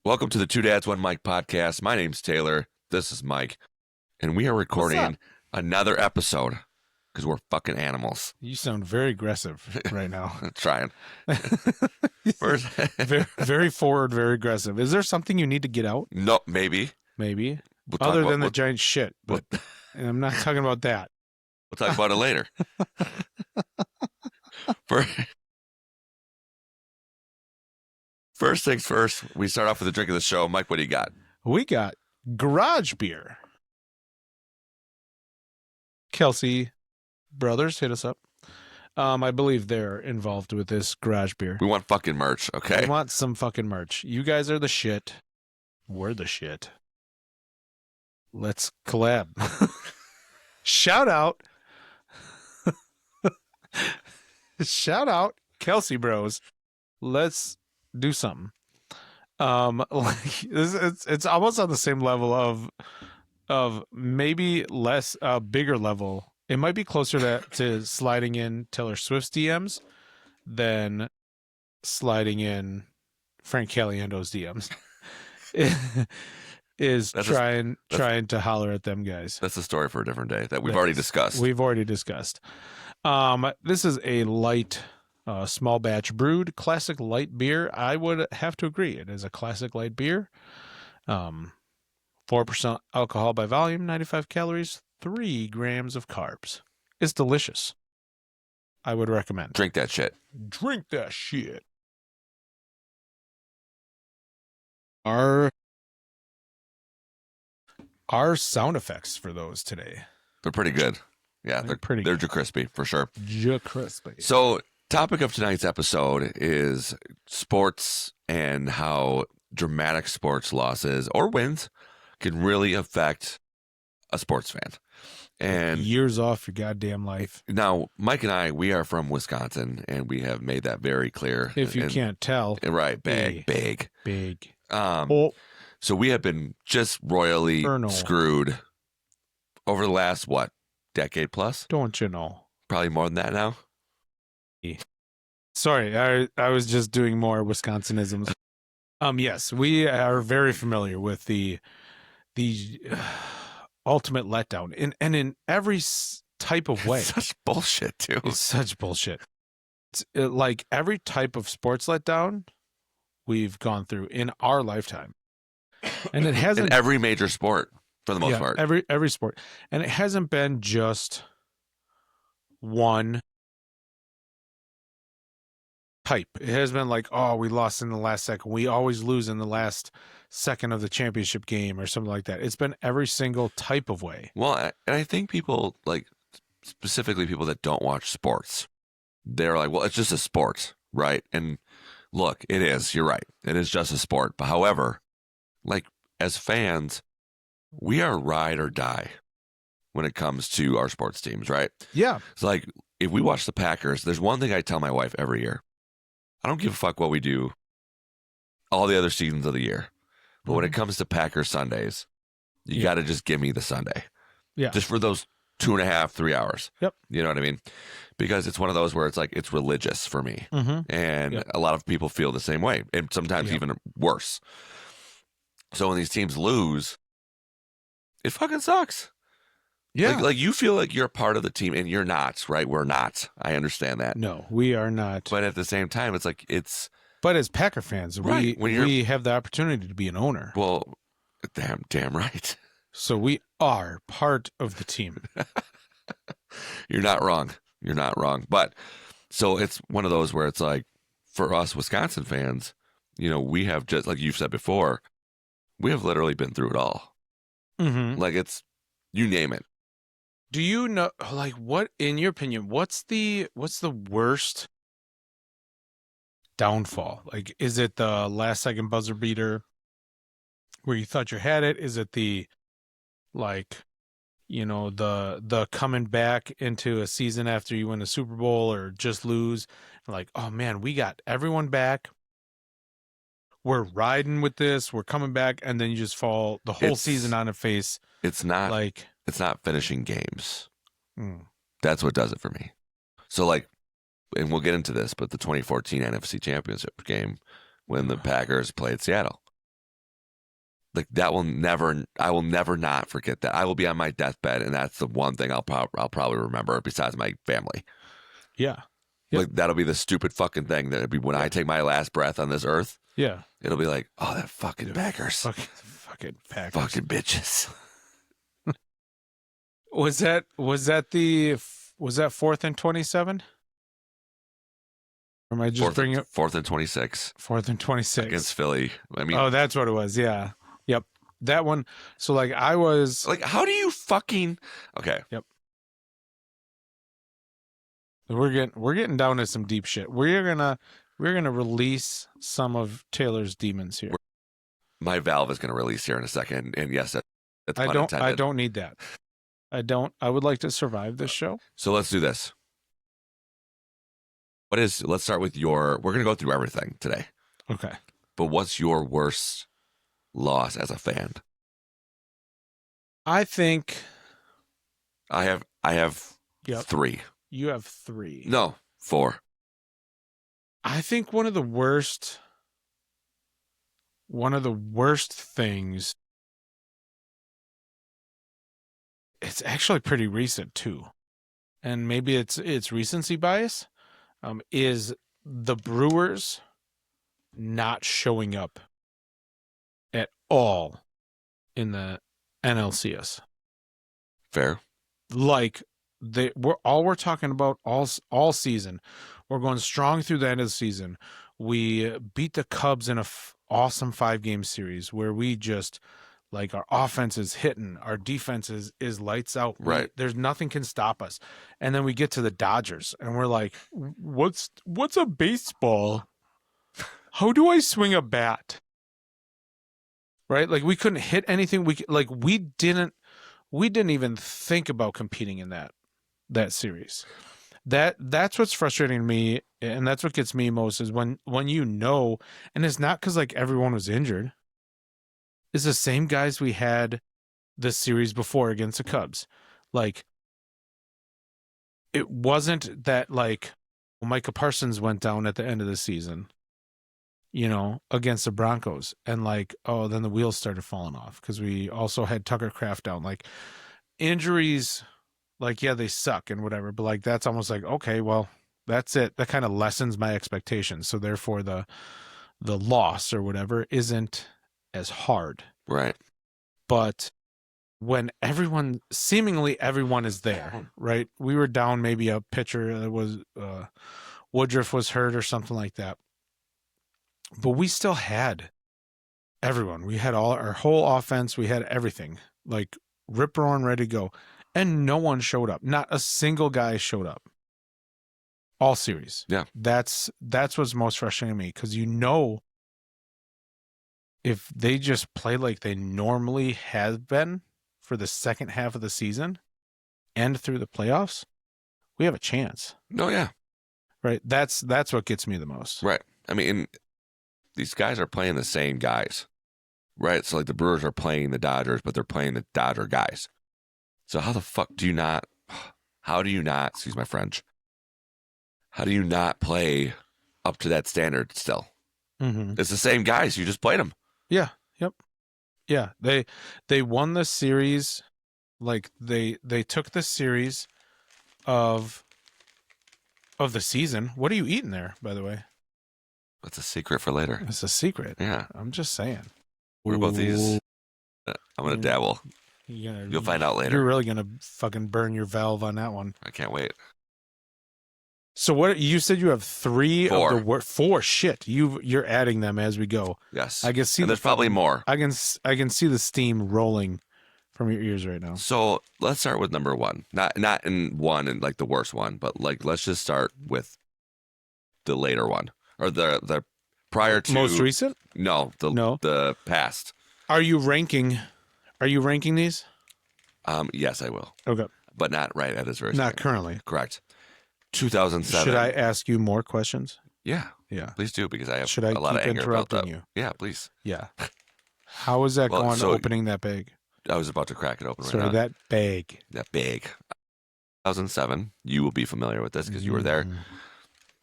Welcome to the Two Dads, One Mike podcast. My name's Taylor. This is Mike. And we are recording another episode because we're fucking animals. You sound very aggressive right now. Trying. First, very forward, very aggressive. Is there something you need to get out? No, maybe. Maybe. We'll talk Other about- than the we'll- giant shit. But and I'm not talking about that. We'll talk about it later. First things first, we start off with the drink of the show. Mike, what do you got? We got garage beer. Kelsey Brothers, hit us up. I believe they're involved with this garage beer. We want fucking merch, okay? We want some fucking merch. You guys are the shit. We're the shit. Let's collab. Shout out. Shout out Kelsey Bros. Let's do something. It's almost on the same level of maybe less bigger level. It might be closer to sliding in Taylor Swift's DMs than sliding in Frank Caliendo's DMs. Trying to holler at them guys. That's a story for a different day that we've already discussed. We've already discussed. This is a light, small batch brewed classic light beer. I would have to agree. It is a classic light beer. 4% alcohol by volume, 95 calories, 3 grams of carbs. It's delicious. I would recommend. Drink that shit. Drink that shit. Our sound effects for those today. They're pretty good. Yeah, they're pretty They're good. crispy for sure. Crispy. So, topic of tonight's episode is sports and how dramatic sports losses or wins can really affect a sports fan. And years off your goddamn life. now, Mike and I, we are from Wisconsin, and we have made that very clear. If you And- can't tell. right, big. Big. So we have been just royally Colonel. screwed over the last, decade plus? Don't you know? Probably more than that now. Sorry, I was just doing more Wisconsinisms. Yes, we are very familiar with the ultimate letdown, and in every type of way. Such bullshit, too. It's such bullshit. Like every type of sports letdown we've gone through in our lifetime, and it hasn't In every major sport, for the most part. every sport, and it hasn't been just one type. It has been like, oh, we lost in the last second. We always lose in the last second of the championship game or something like that. It's been every single type of way. Well, and I think people, specifically people that don't watch sports, they're like, well, it's just a sport, right? And look, it is. You're right. It is just a sport. But however, as fans, we are ride or die when it comes to our sports teams, right? Yeah. It's like, if we watch the Packers, there's one thing I tell my wife every year. I don't give a fuck what we do all the other seasons of the year. But when it comes to Packers Sundays, you got to just give me the Sunday. Yeah. Just for those 2.5, 3 hours. Yep. You know what I mean? Because it's one of those where it's like, it's religious for me. Mm-hmm. And Yep. a lot of people feel the same way. And sometimes Yep. even worse. So when these teams lose, it fucking sucks. Yeah. Like you feel like you're a part of the team and you're not, right? We're not. I understand that. No, we are not. But at the same time, it's like, But as Packer fans, Right, when we have the opportunity to be an owner. well, damn right. So we are part of the team. You're not wrong. You're not wrong. But so it's one of those where it's like, for us Wisconsin fans, we have, just like you've said before, we have literally been through it all. Mm-hmm. Like, it's, you name it. Do you know, what, in your opinion, what's the worst downfall? Like, is it the last second buzzer beater where you thought you had it? Is it the coming back into a season after you win a Super Bowl or just lose? Like, oh man, we got everyone back. We're riding with this. We're coming back, and then you just fall the whole season on its face. It's not it's not finishing games. Mm. That's what does it for me. So and we'll get into this, but the 2014 NFC Championship game when the Packers played Seattle. Like that I will never not forget that. I will be on my deathbed, and that's the one thing I'll probably remember besides my family. Yeah. Yep. Like that'll be the stupid fucking thing that'll be when I take my last breath on this earth. Yeah. It'll be like, oh, that fucking Packers. Fucking Packers. Fucking bitches. Was that 4th and 27? Or am I just bringing up 4th and 26 4th and 26 against Philly? I mean, oh, that's what it was. Yeah. Yep. That one. So like I was like, how do you fucking okay? Yep. We're getting down to some deep shit. We're gonna release some of Taylor's demons here. My valve is gonna release here in a second, and yes, that's I pun don't intended. I don't need that. I would like to survive this show. So let's do this. Let's start with we're going to go through everything today. Okay. But what's your worst loss as a fan? I think I have Yep. 3. You have 3. No, 4. I think one of the worst things, it's actually pretty recent too. And maybe it's recency bias, is the Brewers not showing up at all in the NLCS. Fair. Like we're talking about all season. We're going strong through the end of the season. We beat the Cubs in a awesome 5-game series where we just like our offense is hitting, our defense is lights out. Right. There's nothing can stop us. And then we get to the Dodgers and we're like, what's a baseball? How do I swing a bat? Right? Like we couldn't hit anything. We didn't even think about competing in that series. That's what's frustrating to me, and that's what gets me most is when and it's not because like everyone was injured. It's the same guys we had the series before against the Cubs. Like it wasn't that like Micah Parsons went down at the end of the season, against the Broncos, and like, oh, then the wheels started falling off because we also had Tucker Kraft down. Like injuries, like, yeah, they suck and whatever, but like that's almost like, okay, well, that's it. That kind of lessens my expectations. So therefore the loss or whatever isn't as hard. Right. But when seemingly everyone is there, right? We were down maybe a pitcher that was Woodruff was hurt or something like that. But we still had everyone. We had our whole offense. We had everything like rip roaring ready to go. And no one showed up. Not a single guy showed up. All series. Yeah. That's what's most frustrating to me because if they just play like they normally have been for the second half of the season and through the playoffs, we have a chance. No, yeah. Right. That's what gets me the most. Right. I mean, these guys are playing the same guys. Right. So like the Brewers are playing the Dodgers, but they're playing the Dodger guys. So how the fuck excuse my French, how do you not play up to that standard still? Mm-hmm. It's the same guys. You just played them. Yeah. Yep. Yeah. They won the series. Like they took the series of the season. What are you eating there, by the way? That's a secret for later. It's a secret. Yeah. I'm just saying. What about these? I'm going to dabble. You'll find out later. You're really going to fucking burn your valve on that one. I can't wait. So what you said you have 3 4. of the 4 shit. You're adding them as we go. Yes. I can see and there's probably more. I can see the steam rolling from your ears right now. So let's start with number 1. Not in one and like the worst one, but like let's just start with the later one or the prior to most recent. No, the past. Are you ranking these? Yes, I will. Okay, but not right at this very not second. currently. Correct. 2007. Should I ask you more questions? Yeah, Yeah. please do because I have Should I a lot of keep anger about interrupting that. you? Yeah, please. Yeah. How is that going? Opening that bag. I was about to crack it open right Sorry, now. that bag. That big. 2007. You will be familiar with this because you were there.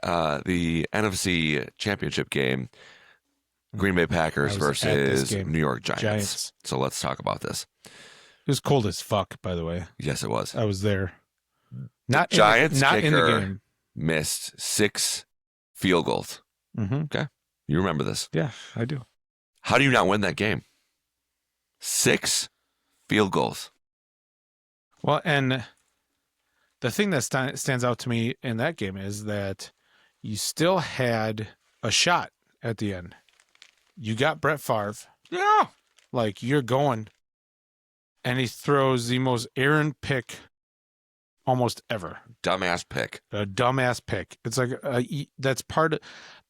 The NFC Championship game. Green Bay Packers I was at this versus game. New York Giants. Giants. So let's talk about this. It was cold as fuck, by the way. Yes, it was. I was there. Not Giants not in the kicker game. missed 6 field goals. Mm-hmm. Okay. You remember this. Yeah, I do. How do you not win that game? 6 field goals. Well, and the thing that stands out to me in that game is that you still had a shot at the end. You got Brett Favre. Yeah. Like, you're going. And he throws the most errant pick almost ever. Dumbass pick. A dumbass pick. It's like that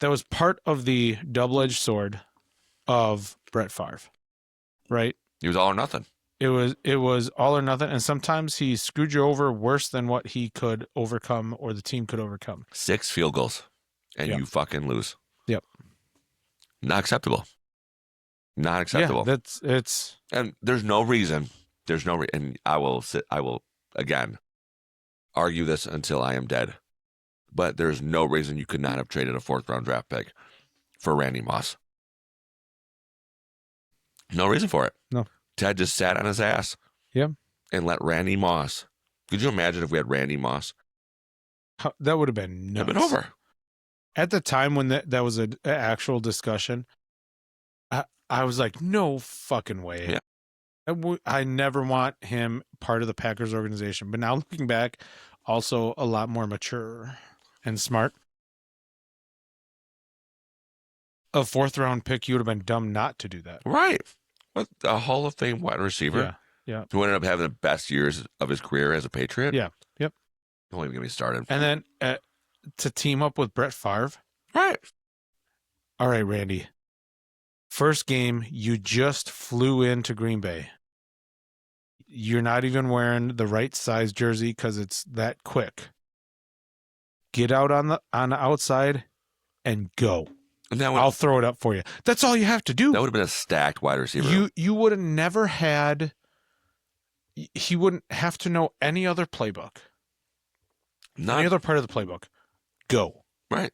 was part of the double-edged sword of Brett Favre, right? He was all or nothing. It was all or nothing, and sometimes he screwed you over worse than what he could overcome or the team could overcome. 6 field goals, and Yep. you fucking lose. Yep. Not acceptable. Not acceptable. Yeah, it's and there's no reason. And I will again argue this until I am dead. But there's no reason you could not have traded a 4th-round draft pick for Randy Moss. No reason for it. No. Ted just sat on his ass. Yeah. And let Randy Moss. Could you imagine if we had Randy Moss? that would have been nuts. It'd been over. At the time when that was an actual discussion, I was like, no fucking way. Yeah. I never want him part of the Packers organization. But now looking back, also a lot more mature and smart. A 4th-round pick, you would have been dumb not to do that. Right. What a Hall of Fame wide receiver. Yeah. Who ended up having the best years of his career as a Patriot. Yeah. Yep. Don't even get me started. And then to team up with Brett Favre. Right. All right, Randy. First game, you just flew into Green Bay. You're not even wearing the right size jersey because it's that quick. Get out on the outside and go. And I'll throw it up for you. That's all you have to do. That would have been a stacked wide receiver. You would have never had. He wouldn't have to know any other playbook. Any other part of the playbook. Go. Right.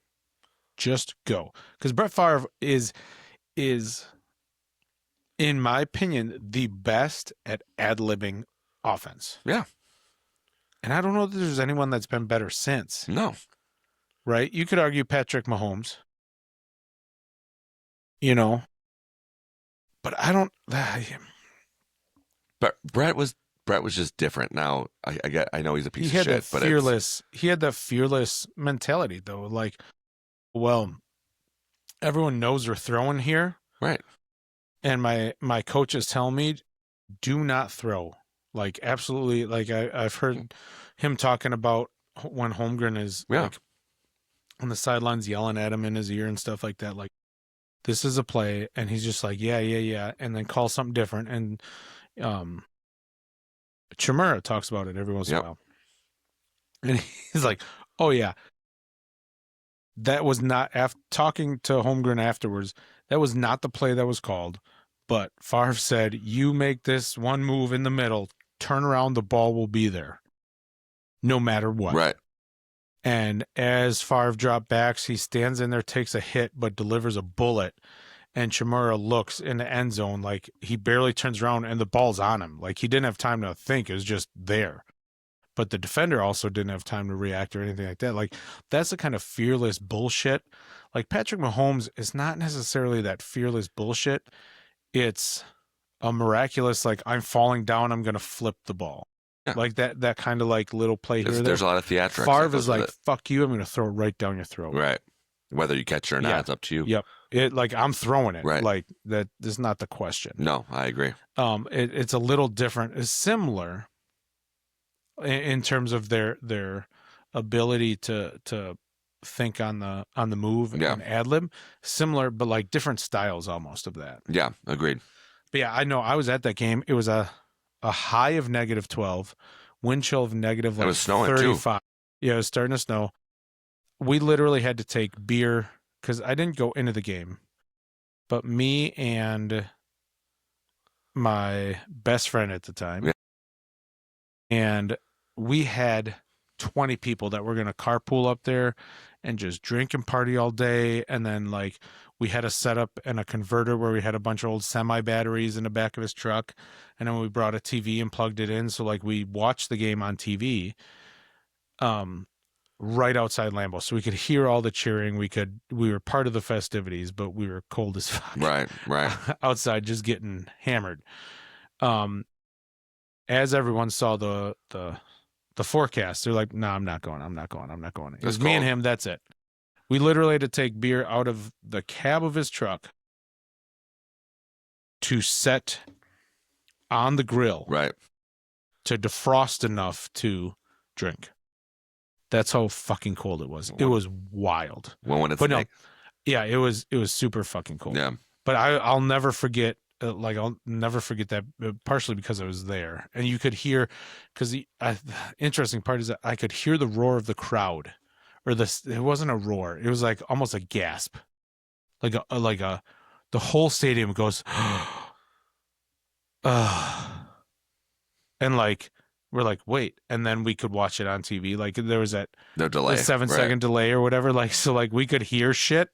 Just go. Because Brett Favre is, in my opinion, the best at ad-libbing offense. Yeah. And I don't know that there's anyone that's been better since. No. Right? You could argue Patrick Mahomes. But I don't. But Brett was just different. Now I know he's a piece of shit, but he had that fearless mentality though. Like, well, everyone knows we're throwing here. Right. And my coach is telling me, do not throw. Like, absolutely. Like, I've heard him talking about when Holmgren is like on the sidelines yelling at him in his ear and stuff like that. Like, this is a play. And he's just like, yeah. And then call something different. And Chimera talks about it every once in a while. And he's like, oh, yeah. That was not, after talking to Holmgren afterwards, that was not the play that was called. But Favre said, you make this one move in the middle, turn around, the ball will be there. No matter what. Right. And as Favre drop backs, he stands in there, takes a hit, but delivers a bullet. And Chimera looks in the end zone like he barely turns around and the ball's on him. Like he didn't have time to think. It was just there. But the defender also didn't have time to react or anything like that. Like that's the kind of fearless bullshit. Like Patrick Mahomes is not necessarily that fearless bullshit. It's a miraculous, like I'm falling down, I'm going to flip the ball. Yeah. Like that kind of like little play here. There's a lot of theatrics. Favre is like, fuck you, I'm going to throw it right down your throat. Right. Whether you catch it or not, it's up to you. Yep. It like I'm throwing it. Right. Like that is not the question. No, I agree. It's a little different. It's similar in terms of their ability to think on the move and ad lib. Similar, but like different styles almost of that. Yeah, agreed. But yeah, I know I was at that game. It was a high of -12, wind chill of negative like it was snowing 35. Too. Yeah, it was starting to snow. We literally had to take beer because I didn't go into the game, but me and my best friend at the time, and we had 20 people that were going to carpool up there and just drink and party all day. And then like we had a setup and a converter where we had a bunch of old semi batteries in the back of his truck, and then we brought a TV and plugged it in, so like we watched the game on TV, right outside Lambeau, so we could hear all the cheering. We were part of the festivities, but we were cold as fuck. Right. Outside, just getting hammered. As everyone saw the forecast, they're like, "No, I'm not going. It was me and him. That's it." We literally had to take beer out of the cab of his truck to set on the grill, Right. to defrost enough to drink. That's how fucking cold it was. It was wild. When it's no, yeah, it was super fucking cold. Yeah. But I'll never forget. I'll never forget that. Partially because I was there, and you could hear. Because the interesting part is that I could hear the roar of the crowd, or this. It wasn't a roar. It was like almost a gasp, like the whole stadium goes, and like. We're like, wait, and then we could watch it on TV. Like there was that no delay, 7-second delay or whatever. Like so, like we could hear shit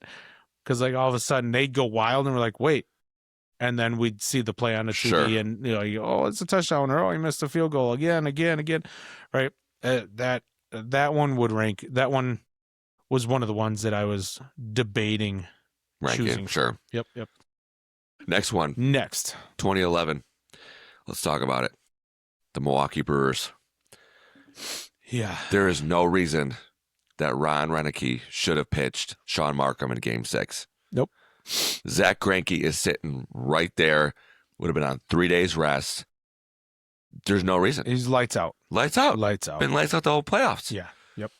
because like all of a sudden they'd go wild, and we're like, wait, and then we'd see the play on the TV, and you go, oh, it's a touchdown, or oh, he missed a field goal again, right? That one would rank. That one was one of the ones that I was debating choosing. Sure. Yep. Next one. 2011. Let's talk about it. The Milwaukee Brewers. Yeah. There is no reason that Ron Renicky should have pitched Sean Markham in Game 6. Nope. Zach Greinke is sitting right there. Would have been on 3 days rest. There's no reason. He's lights out. Lights out. Been lights out the whole playoffs. Yeah. Yep.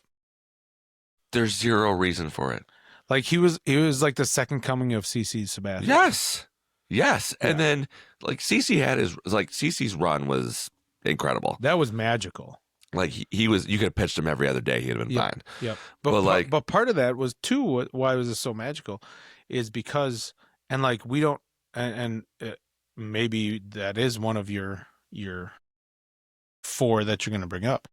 There's zero reason for it. Like he was like the second coming of CC Sabathia. Yes. Yeah. And then like CC's run was incredible. That was magical. Like he was, you could have pitched him every other day. He'd have been fine. Yeah. But part of that was too, why was it so magical is because, and like, we don't, and maybe that is one of your 4 that you're going to bring up,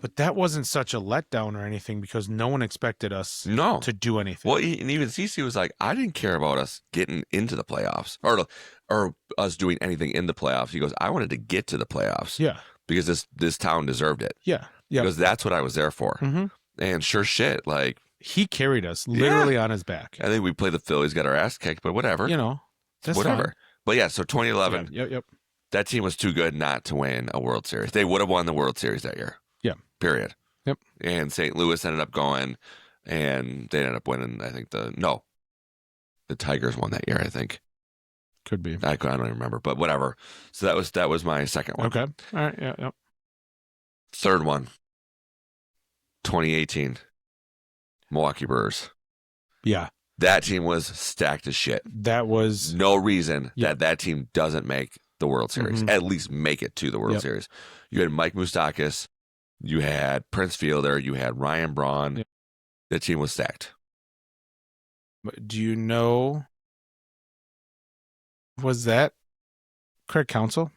but that wasn't such a letdown or anything because no one expected us to do anything. Well, and even CC was like, I didn't care about us getting into the playoffs or us doing anything in the playoffs. He goes, I wanted to get to the playoffs. Yeah. Because this town deserved it. Yeah. Because that's what I was there for. Mm-hmm. And sure shit, like he carried us literally on his back. I think we played the Phillies, got our ass kicked, but whatever. That's whatever. Fine. But yeah, so 2011. Yep. That team was too good not to win a World Series. They would have won the World Series that year. Yeah. Period. Yep. And St. Louis ended up going, and they ended up winning. I think the Tigers won that year. I think. Could be. I don't even remember, but whatever. So that was my second one. Okay. All right. Yeah. Yep. Third one. 2018. Milwaukee Brewers. Yeah. That team was stacked as shit. That was no reason that team doesn't make the World Series. Mm-hmm. At least make it to the World Series. You had Mike Moustakas. You had Prince Fielder. You had Ryan Braun. Yep. The team was stacked. Do you know? Was that Craig Counsell?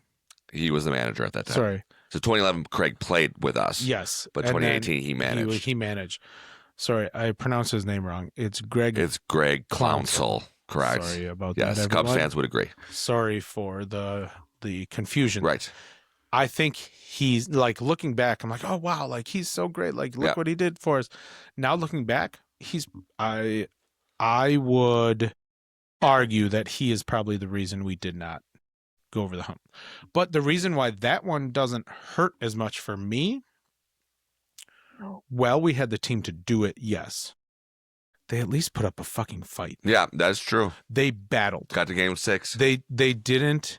He was the manager at that time. Sorry. So 2011, Craig played with us. Yes. But 2018, he managed. He managed. Sorry, I pronounced his name wrong. It's Greg. It's Greg Counsell. Correct. Sorry about that. Yes, Cubs fans would agree. Sorry for the confusion. Right. I think he's like looking back. I'm like, oh wow, like he's so great. Like look what he did for us. Now looking back, I would argue that he is probably the reason we did not go over the hump. But the reason why that one doesn't hurt as much for me, well, we had the team to do it, yes. They at least put up a fucking fight. Yeah, that's true. They battled. Got to Game 6. They didn't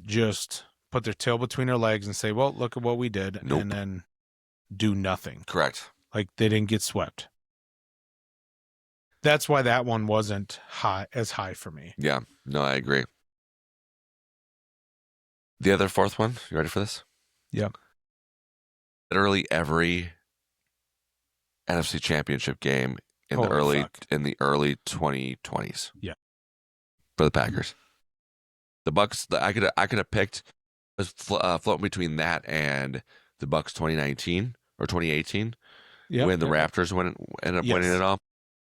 just put their tail between their legs and say, well, look at what we did, and then do nothing. Correct. Like they didn't get swept. That's why that one wasn't as high for me. Yeah, no, I agree. The other fourth one, you ready for this? Yeah. Literally every NFC Championship game in the early 2020s. Yeah. For the Packers. The Bucks, I could have picked, was floating between that and the Bucks 2019 or 2018 when the Raptors ended up winning it all.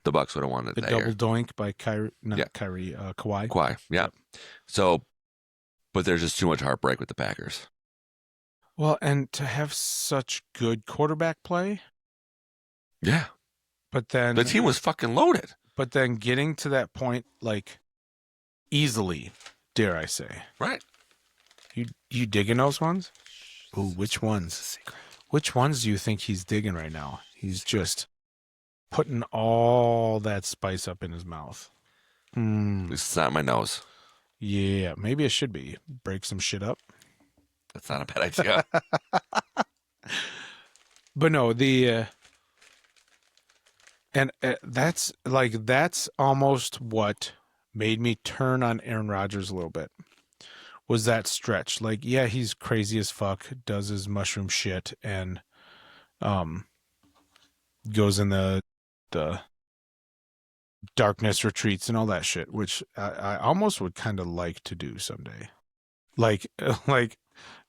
the Bucks would have won it The that double year. doink by Kyrie, not Yeah. Kyrie, Kawhi. Kawhi, yeah. Yep. So, but there's just too much heartbreak with the Packers. Well, and to have such good quarterback play, Yeah. but then The team was fucking loaded. But then getting to that point, like, easily, dare I say. Right. You digging those ones? Ooh, which ones? Which ones do you think he's digging right now? He's just putting all that spice up in his mouth. At least it's not in my nose. Yeah, maybe it should be. Break some shit up. That's not a bad idea. But no, that's almost what made me turn on Aaron Rodgers a little bit. Was that stretch. Like, yeah, he's crazy as fuck, does his mushroom shit, and goes in the darkness retreats and all that shit, which I almost would kind of like to do someday. Like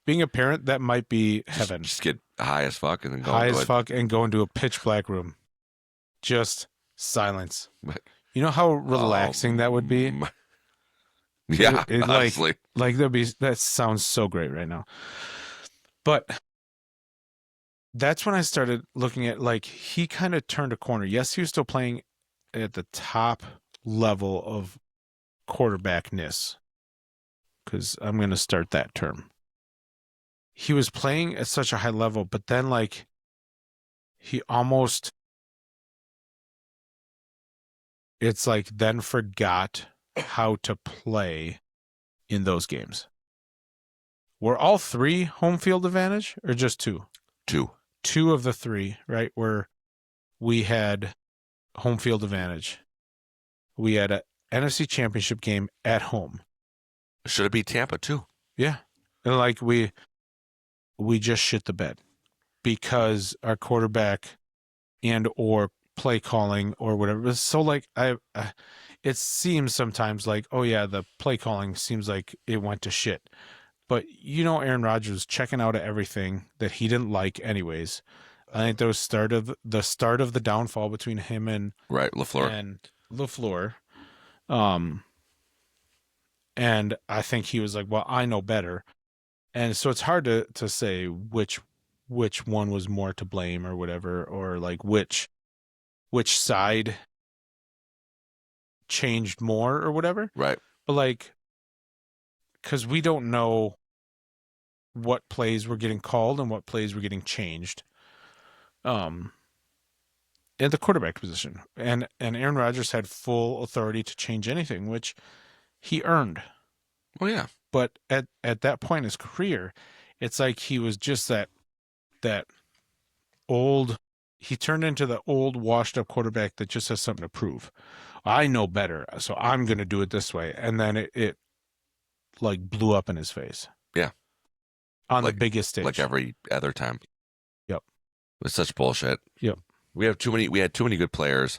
being a parent, that might be heaven. Just get high as fuck and then go High into as it. fuck and go into a pitch black room. Just silence. But- You know how relaxing that would be? Yeah, It, honestly. like that sounds so great right now. But that's when I started looking at, like, he kind of turned a corner. Yes, he was still playing at the top level of quarterbackness, because I'm going to start that term. He was playing at such a high level, but then, like, he almost, it's like, then forgot how to play in those games. Were all three home field advantage or just two? Two of the three, right? Where we had home field advantage. We had a NFC Championship game at home. Should it be Tampa too? Yeah. And like we just shit the bed because our quarterback and or play calling or whatever. So like it seems sometimes like, oh yeah, the play calling seems like it went to shit. But Aaron Rodgers was checking out of everything that he didn't like anyways. I think that was the start of the downfall between him and Right, LaFleur. and LaFleur. And I think he was like, well, I know better. And so it's hard to say which one was more to blame or whatever, or like which side changed more or whatever. Right. But like, because we don't know what plays were getting called and what plays were getting changed. At the quarterback position. And Aaron Rodgers had full authority to change anything, which he earned. Oh yeah. But at that point in his career, it's like he was just that old, he turned into the old washed up quarterback that just has something to prove. I know better, so I'm going to do it this way. And then it like blew up in his face. Yeah. On Like- the biggest stage. Like every other time. Yep. It's such bullshit. Yep. We had too many good players.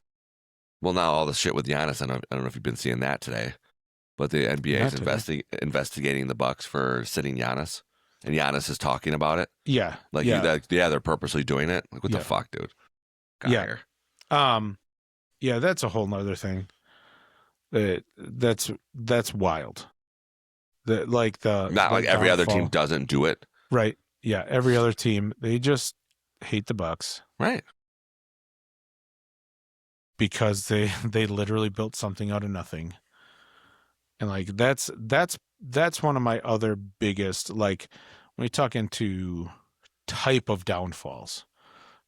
Well, now all the shit with Giannis, I don't know if you've been seeing that today, but the NBA Not is today. investigating the Bucks for sitting Giannis, and Giannis is talking about it. Yeah. Like, yeah. They're purposely doing it. Like, what Yeah. the fuck, dude? Get Yeah. out of here. Yeah, that's a whole nother thing. That's wild. Not like every other team downfall. doesn't do it. Right. Yeah, every other team, they just hate the Bucks Right. because they literally built something out of nothing. And like that's one of my other biggest, like, when we talk into type of downfalls,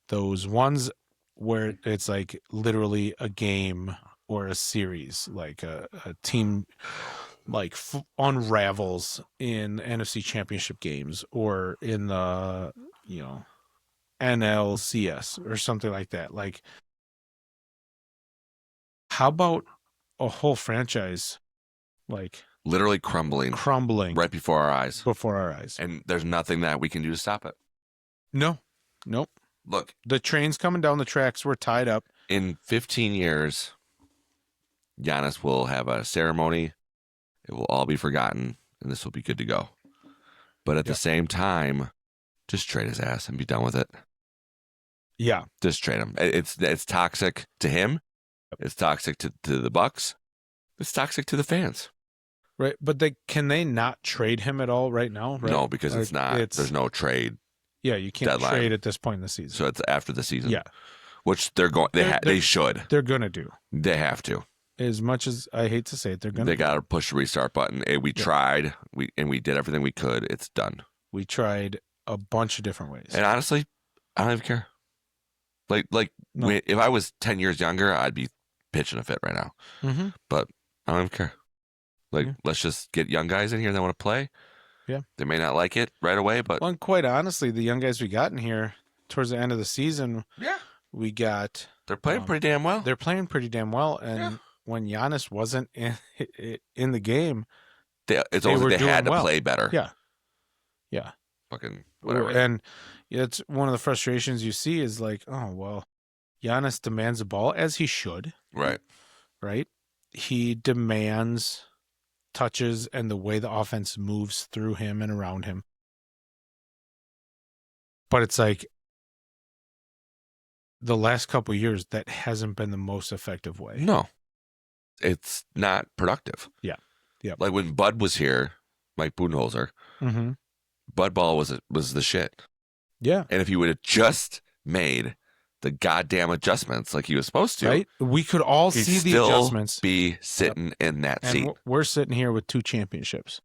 those ones where it's like literally a game or a series, like a team like unravels in NFC Championship games or in the NLCS or something like that. Like, how about a whole franchise like Literally crumbling crumbling right before our eyes. before our eyes? And there's nothing that we can do to stop it. No, nope. Look, The train's coming down the tracks. We're tied up. in 15 years, Giannis will have a ceremony. It will all be forgotten, and this will be good to go. But at the same time, just trade his ass and be done with it. Yeah. Just trade him. It's toxic to him. It's toxic to the Bucks. It's toxic to the fans. Right, but can they not trade him at all right now? Right? No, because Like, it's not. There's no trade. Yeah, you can't deadline. trade at this point in the season. So it's after the season. Yeah, which they're going. They should. They're gonna do. They have to. As much as I hate to say it, They got to push the restart button. We tried. We did everything we could. It's done. We tried a bunch of different ways. And honestly, I don't even care. If I was 10 years younger, I'd be pitching a fit right now. Mm-hmm. But I don't even care. Let's just get young guys in here that want to play. Yeah. They may not like it right away, but... Well, and quite honestly, the young guys we got in here towards the end of the season, we got... They're playing pretty damn well. They're playing pretty damn well. And when Giannis wasn't in the game, it's almost like they had to play better. Yeah. Yeah. Fucking whatever. And it's one of the frustrations you see is like, oh, well, Giannis demands the ball, as he should. Right. Right? He demands touches and the way the offense moves through him and around him. But it's like the last couple of years, that hasn't been the most effective way. No. It's not productive. Yeah. Yeah. Like when Bud was here, Mike Budenholzer, Bud Ball was the shit. Yeah. And if he would have just made the goddamn adjustments like he was supposed to, right? We could all see the adjustments. Be sitting in that seat. And we're sitting here with 2 championships.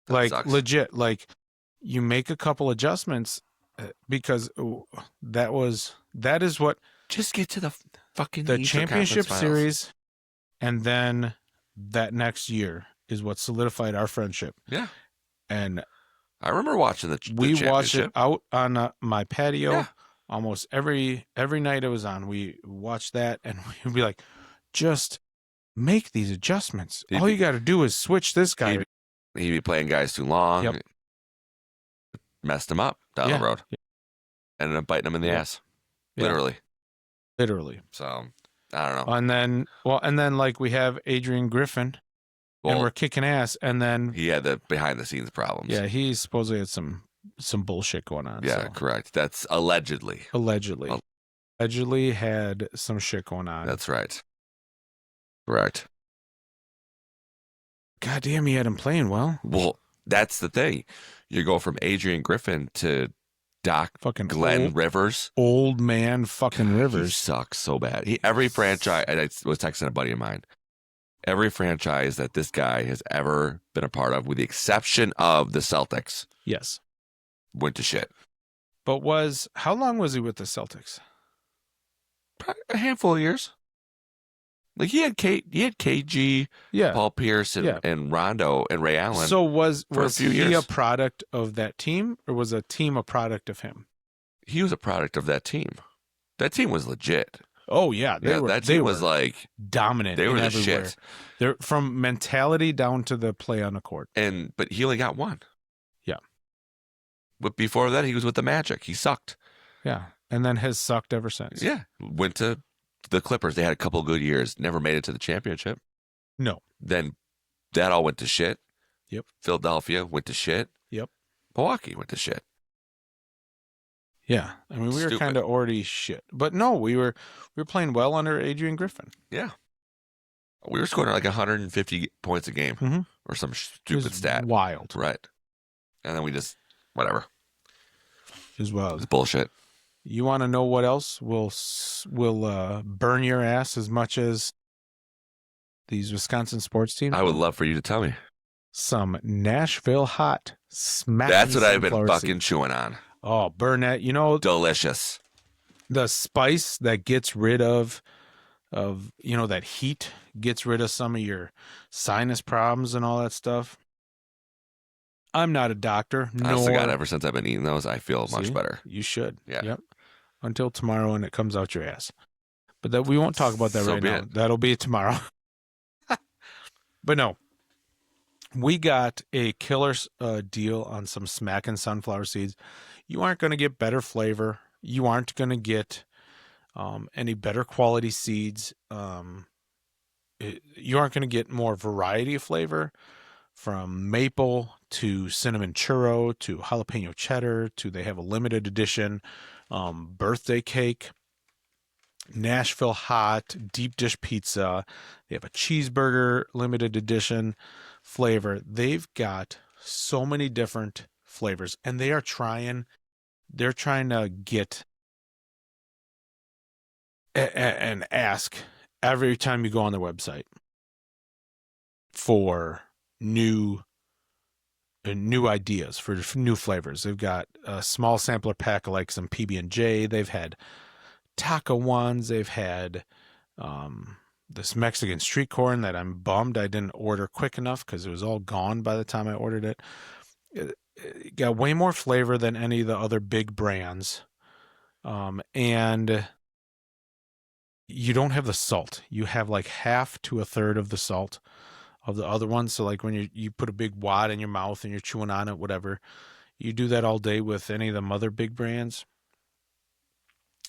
That sucks. Legit, you make a couple adjustments because that is what just get to the fucking the championship series, and then that next year is what solidified our friendship. Yeah. And I remember watching the we watched it out on my patio. Yeah. Almost every night it was on. We watched that, and we'd be like, just make these adjustments. All you got to do is switch this guy. He'd be playing guys too long. Yep. Messed him up down the road. Yeah. Ended up biting him in the ass. Literally. So, I don't know. And then we have Adrian Griffin, and we're kicking ass, and then he had the behind the scenes problems. Yeah, he supposedly had some bullshit going on. Yeah, correct. That's allegedly. Allegedly had some shit going on. That's right. Correct. God damn, he had him playing well. Well, that's the thing. You go from Adrian Griffin to fucking Glenn Rivers. Old man fucking Rivers. He sucks so bad. Every franchise, and I was texting a buddy of mine, every franchise that this guy has ever been a part of, with the exception of the Celtics, yes, went to shit. But how long was he with the Celtics? Probably a handful of years. Like he had KG, Paul Pierce, and Rondo and Ray Allen. So was he years. A product of that team, or was a team a product of him? He was a product of that team. That team was legit. Oh yeah, that team was like dominant. They were the everywhere. shit. They're from mentality down to the play on the court. But he only got one. Yeah. But before that, he was with the Magic. He sucked. Yeah, and then has sucked ever since. Yeah, went to the Clippers. They had a couple of good years. Never made it to the championship. No. Then that all went to shit. Yep. Philadelphia went to shit. Yep. Milwaukee went to shit. Yeah, I mean we were kind of already shit, but no, we were playing well under Adrian Griffin. Yeah, we were scoring like 150 points a game or some stupid stat. Wild, right? And then we just whatever. As well, it's bullshit. You want to know what else will burn your ass as much as these Wisconsin sports teams? I would love for you to tell me. Some Nashville hot smack. That's what I've been fucking chewing on. Oh, burn that. Delicious. The spice that gets rid of that heat, gets rid of some of your sinus problems and all that stuff. I'm not a doctor. Honestly, God, ever since I've been eating those, I feel much better. You should. Yeah. Yep. Until tomorrow and it comes out your ass. But we won't talk about that right now. That'll be tomorrow. But no. We got a killer deal on some smacking sunflower seeds. You aren't going to get better flavor. You aren't going to get any better quality seeds. You aren't going to get more variety of flavor, from maple to cinnamon churro to jalapeno cheddar to they have a limited edition birthday cake. Nashville hot deep dish pizza. They have a cheeseburger limited edition flavor. They've got so many different flavors, and they're trying to get and ask every time you go on their website for new ideas for new flavors. They've got a small sampler pack of like some PB&J. They've had taco ones. They've had this Mexican street corn that I'm bummed I didn't order quick enough because it was all gone by the time I ordered it. It got way more flavor than any of the other big brands. And you don't have the salt. You have like half to a third of the salt of the other ones. So like when you put a big wad in your mouth and you're chewing on it, whatever, you do that all day with any of the other big brands,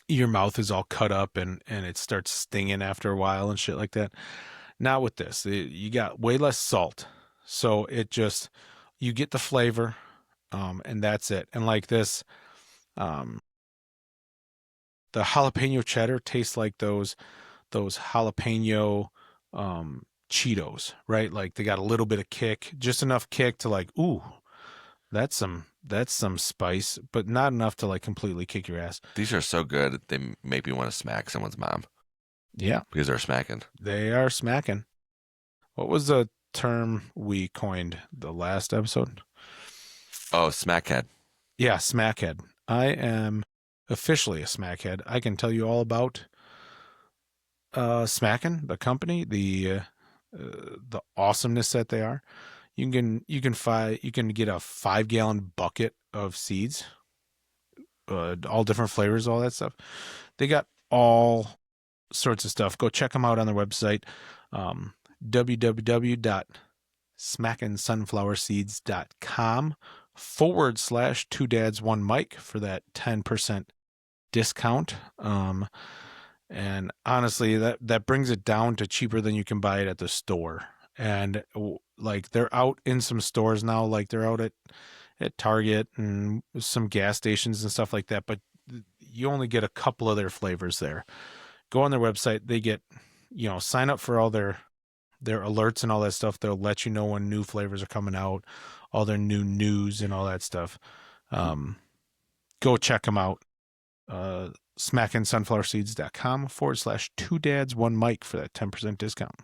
your mouth is all cut up and it starts stinging after a while and shit like that. Not with this. You got way less salt. So it just, you get the flavor, and that's it. And like this, the jalapeno cheddar tastes like those jalapeno Cheetos, right? Like they got a little bit of kick, just enough kick to like, ooh, that's some spice, but not enough to like completely kick your ass. These are so good they make me want to smack someone's mom. Yeah, because they're smacking. They are smacking. What was the term we coined the last episode? Oh, smackhead. Yeah, smackhead. I am officially a smackhead. I can tell you all about Smackin', the company, the awesomeness that they are. You can get a 5-gallon bucket of seeds, all different flavors, all that stuff. They got all sorts of stuff. Go check them out on their website, www.smackinsunflowerseeds.com/2dads1mic for that 10% discount. And honestly, that brings it down to cheaper than you can buy it at the store. And like they're out in some stores now, like they're out at Target and some gas stations and stuff like that, but you only get a couple of their flavors there. Go on their website. They get, sign up for all their alerts and all that stuff. They'll let you know when new flavors are coming out, all their new news and all that stuff. Go check them out. smackinsunflowerseeds.com/2dads1mic for that 10% discount.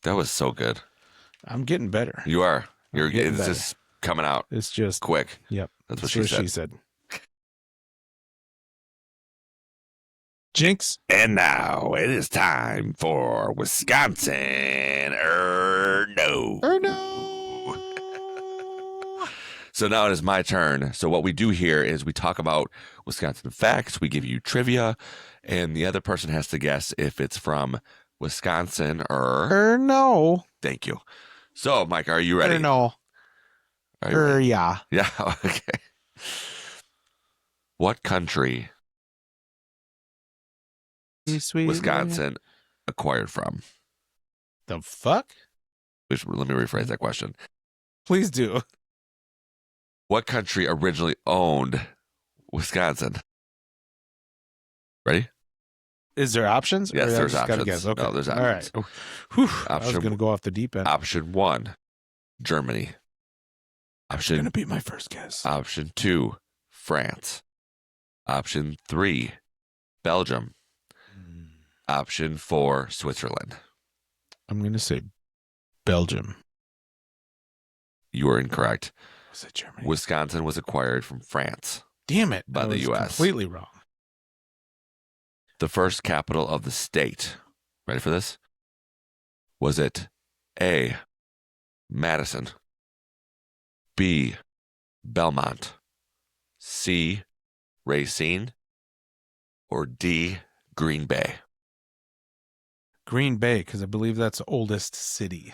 That was so good. I'm getting better. You are. It's better. just coming out. It's just quick. Yep. That's what she said. Jinx. And now it is time for Wisconsin no. So now it is my turn. So what we do here is we talk about Wisconsin facts. We give you trivia, and the other person has to guess if it's from Wisconsin or no. Thank you. So, Mike, are you ready? No. Yeah. Yeah. Okay. What country Wisconsin acquired from? The fuck? Let me rephrase that question. Please do. What country originally owned Wisconsin? Ready? Is there options? Yes, there's options. Guess? Okay. No, there's options. All right. Whew, I was going to go off the deep end. Option 1, Germany. Option going to be my first guess. Option 2, France. Option 3, Belgium. Option 4, Switzerland. I'm going to say Belgium. You are incorrect. Was it Germany? Wisconsin was acquired from France. Damn it. By the U.S. Completely wrong. The first capital of the state. Ready for this? Was it A, Madison, B, Belmont, C, Racine, or D, Green Bay? Green Bay, because I believe that's the oldest city.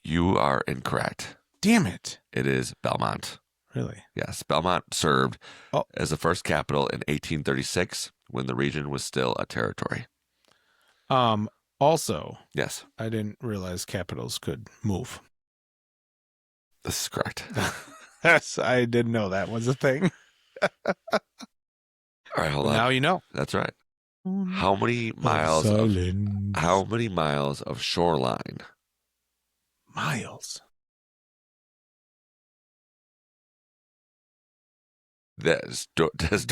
You are incorrect. Damn it. It is Belmont. Really? Yes. Belmont served as the first capital in 1836 when the region was still a territory. Also, yes, I didn't realize capitals could move. This is correct. Yes, I didn't know that was a thing. All right, hold on. Now you know. That's right. How many miles of shoreline? Miles. There's There's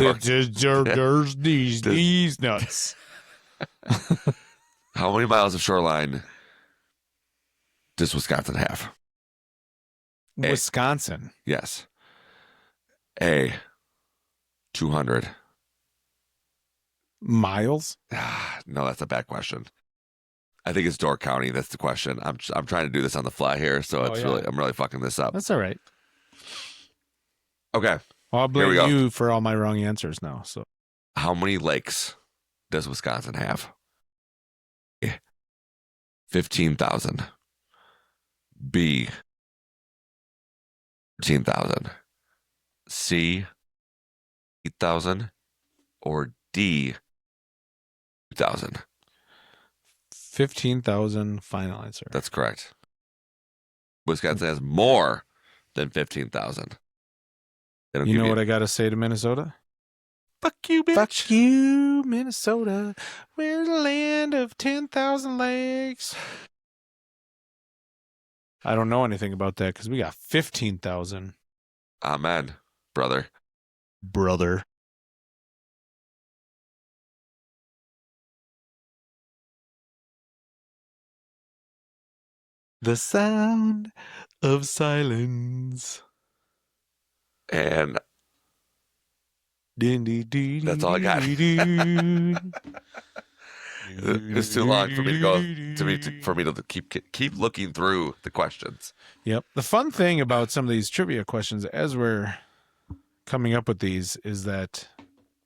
these nuts. How many miles of shoreline does Wisconsin have? Wisconsin. Yes. A, 200. Miles? No, that's a bad question. I think it's Door County. That's the question. I'm trying to do this on the fly here, so I'm really fucking this up. That's all right. Okay. Well, I'll blame you for all my wrong answers now. So, how many lakes does Wisconsin have? A, 15,000. B, 13,000. C, 8,000. Or D, 2,000. 15,000 final answer. That's correct. Wisconsin has more than 15,000. You know what I got to say to Minnesota? Fuck you, bitch. Fuck you, Minnesota. We're the land of 10,000 lakes. I don't know anything about that because we got 15,000. Amen, brother. Brother. The sound of silence. And that's all I got. It's too long for me to go for me to keep looking through the questions. Yep. The fun thing about some of these trivia questions as we're coming up with these is that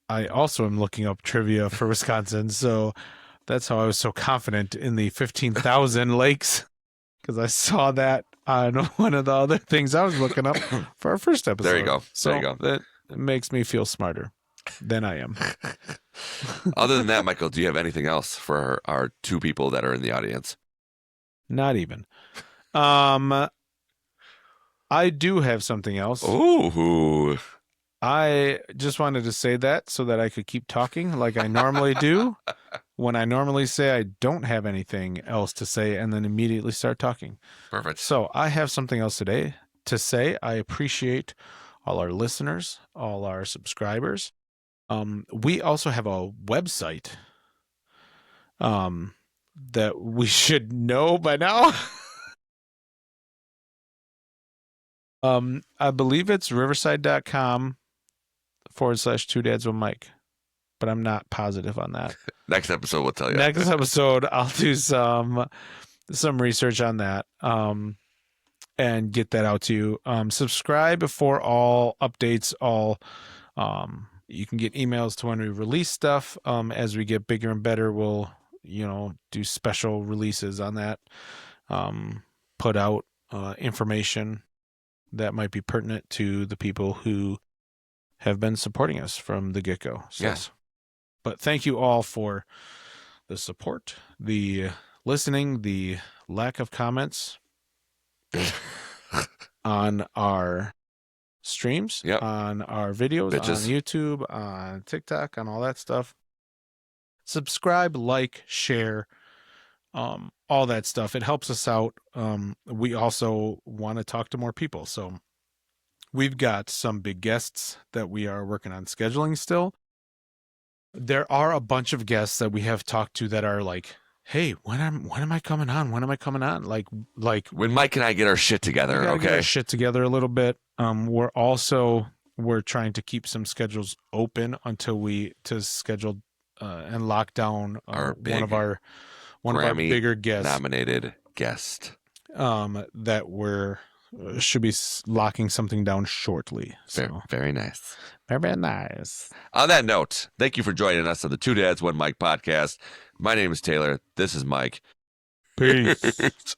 I also am looking up trivia for Wisconsin. So that's how I was so confident in the 15,000 lakes, because I saw that on one of the other things I was looking up for our first episode. There you go. So there you go. That makes me feel smarter than I am. Other than that, Michael, do you have anything else for our two people that are in the audience? Not even. I do have something else. Ooh. I just wanted to say that so that I could keep talking like I normally do when I normally say I don't have anything else to say and then immediately start talking. Perfect. So I have something else today to say. I appreciate all our listeners, all our subscribers. We also have a website that we should know by now. I believe it's riverside.com/2dads1mic, but I'm not positive on that. Next episode we'll tell you. Next episode I'll do some research on that and get that out to you. Subscribe for all updates, you can get emails to when we release stuff. As we get bigger and better, we'll do special releases on that, put out information that might be pertinent to the people who have been supporting us from the get-go. So, yes. But thank you all for the support, the listening, the lack of comments on our streams, on our videos, on YouTube, on TikTok, on all that stuff. Subscribe, like, share, all that stuff. It helps us out. We also want to talk to more people. So we've got some big guests that we are working on scheduling still. There are a bunch of guests that we have talked to that are like, hey, when am I coming on? When am I coming on? Like when Mike and I get our shit together. Okay. Get our shit together a little bit. We're trying to keep some schedules open until we schedule and lock down one of our bigger guests, nominated guest, that should be locking something down shortly. So very nice. Very nice. On that note, thank you for joining us on the Two Dads One Mic podcast. My name is Taylor. This is Mike. Peace.